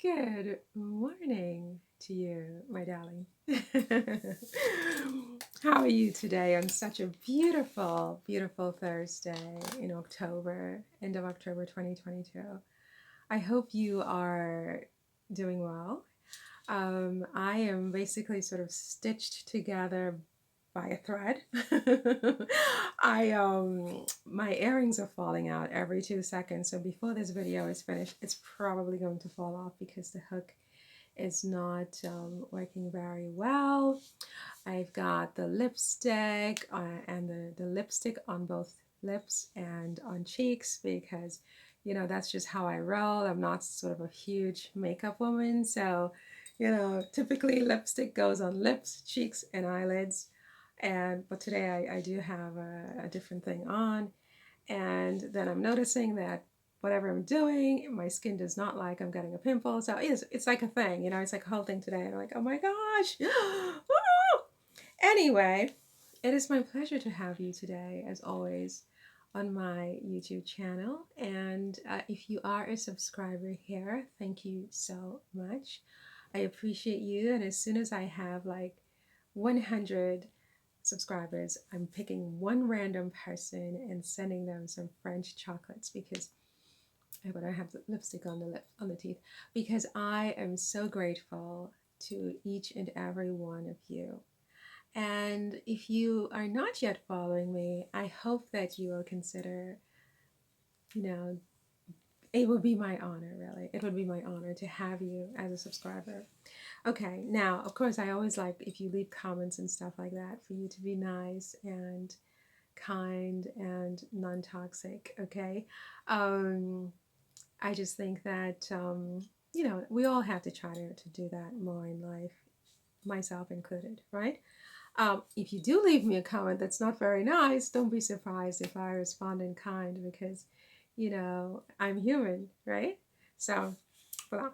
Good morning to you, my darling. How are you today on such a beautiful, beautiful Thursday in October, end of October 2022? I hope you are doing well. I am basically sort of stitched together by a thread. My earrings are falling out every 2 seconds. So before this video is finished, it's probably going to fall off because the hook is not working very well. I've got the lipstick and the lipstick on both lips and on cheeks because, that's just how I roll. I'm not sort of a huge makeup woman. So, typically lipstick goes on lips, cheeks, and eyelids. But today I do have a different thing on. And then I'm noticing that whatever I'm doing, my skin does not like. I'm getting a pimple. So it's like a thing, it's like a whole thing today. And I'm like, oh my gosh. Anyway, it is my pleasure to have you today, as always, on my YouTube channel. And if you are a subscriber here, thank you so much. I appreciate you. And as soon as I have like 100 subscribers, I'm picking one random person and sending them some French chocolates because but I have the lipstick on the teeth because I am so grateful to each and every one of you. And if you are not yet following me, I hope that you will consider, you know, it would be my honor, really. It would be my honor to have you as a subscriber. Okay, now, of course, I always like if you leave comments and stuff like that for you to be nice and kind and non-toxic, okay? I just think that, we all have to try to do that more in life, myself included, right? If you do leave me a comment that's not very nice, don't be surprised if I respond in kind because, I'm human, right? So, voila.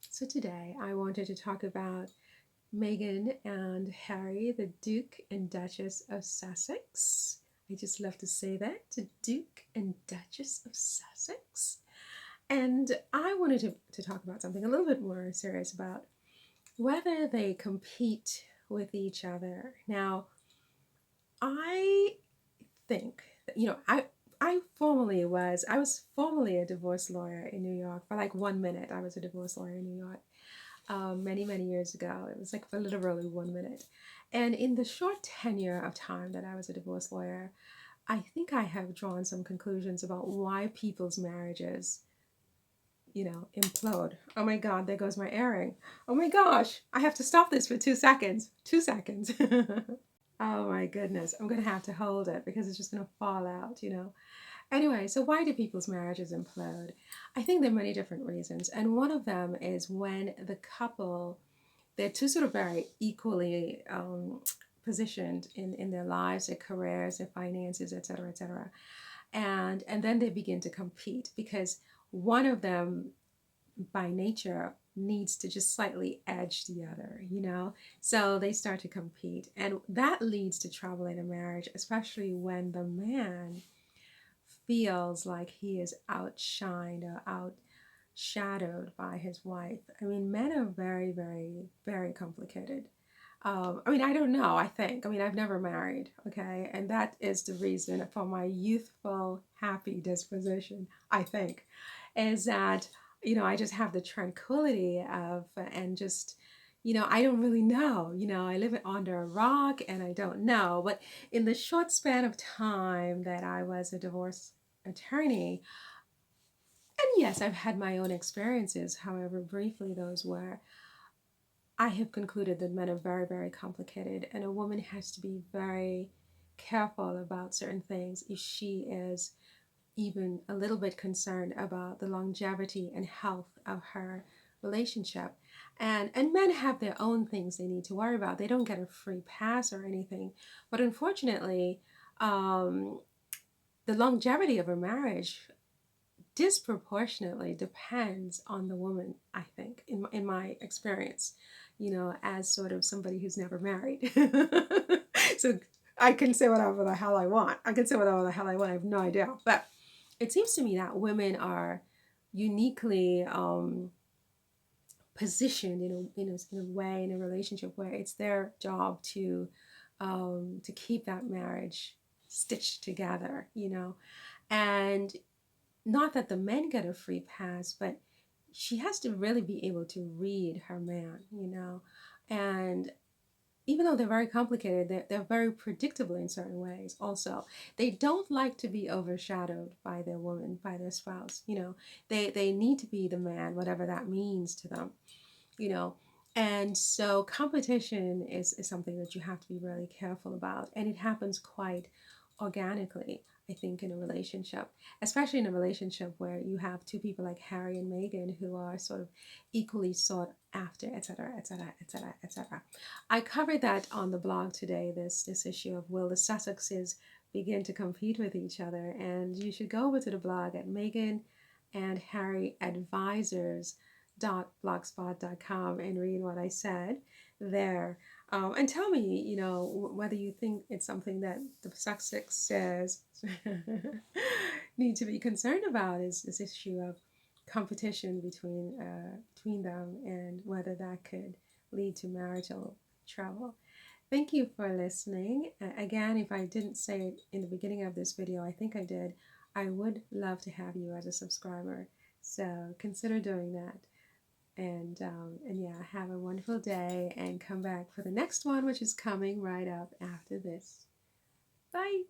So today I wanted to talk about Meghan and Harry, the Duke and Duchess of Sussex. I just love to say that, the Duke and Duchess of Sussex. And I wanted to talk about something a little bit more serious about whether they compete with each other. Now, I think that, I was formerly a divorce lawyer in New York. For like 1 minute, I was a divorce lawyer in New York many, many years ago. It was like for literally 1 minute. And in the short tenure of time that I was a divorce lawyer, I think I have drawn some conclusions about why people's marriages, implode. Oh my God, there goes my earring. Oh my gosh, I have to stop this for 2 seconds. 2 seconds. Oh my goodness, I'm going to have to hold it because it's just going to fall out. Anyway, so why do people's marriages implode? I think there are many different reasons. And one of them is when the couple, they're two sort of very equally positioned in their lives, their careers, their finances, etc., etc. And then they begin to compete because one of them by nature needs to just slightly edge the other. So they start to compete, and that leads to trouble in a marriage, especially when the man feels like he is outshined or outshadowed by his wife. I mean, men are very, very, very complicated. I don't know, I think. I've never married, okay? And that is the reason for my youthful, happy disposition, I think, is that, I just have the tranquility of, and just, I don't really know. I live under a rock and I don't know. But in the short span of time that I was a divorce attorney, and yes, I've had my own experiences, however briefly those were, I have concluded that men are very, very complicated, and a woman has to be very careful about certain things if she is even a little bit concerned about the longevity and health of her relationship. And men have their own things they need to worry about. They don't get a free pass or anything. But unfortunately, the longevity of a marriage disproportionately depends on the woman, I think, in my experience, as sort of somebody who's never married. So I can say whatever the hell I want. I can say whatever the hell I want. I have no idea. But it seems to me that women are uniquely positioned in a way in a relationship where it's their job to keep that marriage stitched together, and not that the men get a free pass, but she has to really be able to read her man, and even though they're very complicated, they're very predictable in certain ways also. They don't like to be overshadowed by their woman, by their spouse. They need to be the man, whatever that means to them, you know. And so competition is something that you have to be really careful about. And it happens quite organically, I think, in a relationship, especially in a relationship where you have two people like Harry and Meghan who are sort of equally sought after, etc., etc., etc., etc. I covered that on the blog today, this issue of will the Sussexes begin to compete with each other. And you should go over to the blog at Meghan and Harry Advisors blogspot.com and read what I said there. And tell me, whether you think it's something that the Sussex says need to be concerned about, is this issue of competition between them, and whether that could lead to marital trouble. Thank you for listening. Again, if I didn't say it in the beginning of this video, I think I did. I would love to have you as a subscriber, so consider doing that. And yeah, have a wonderful day, and come back for the next one, which is coming right up after this. Bye.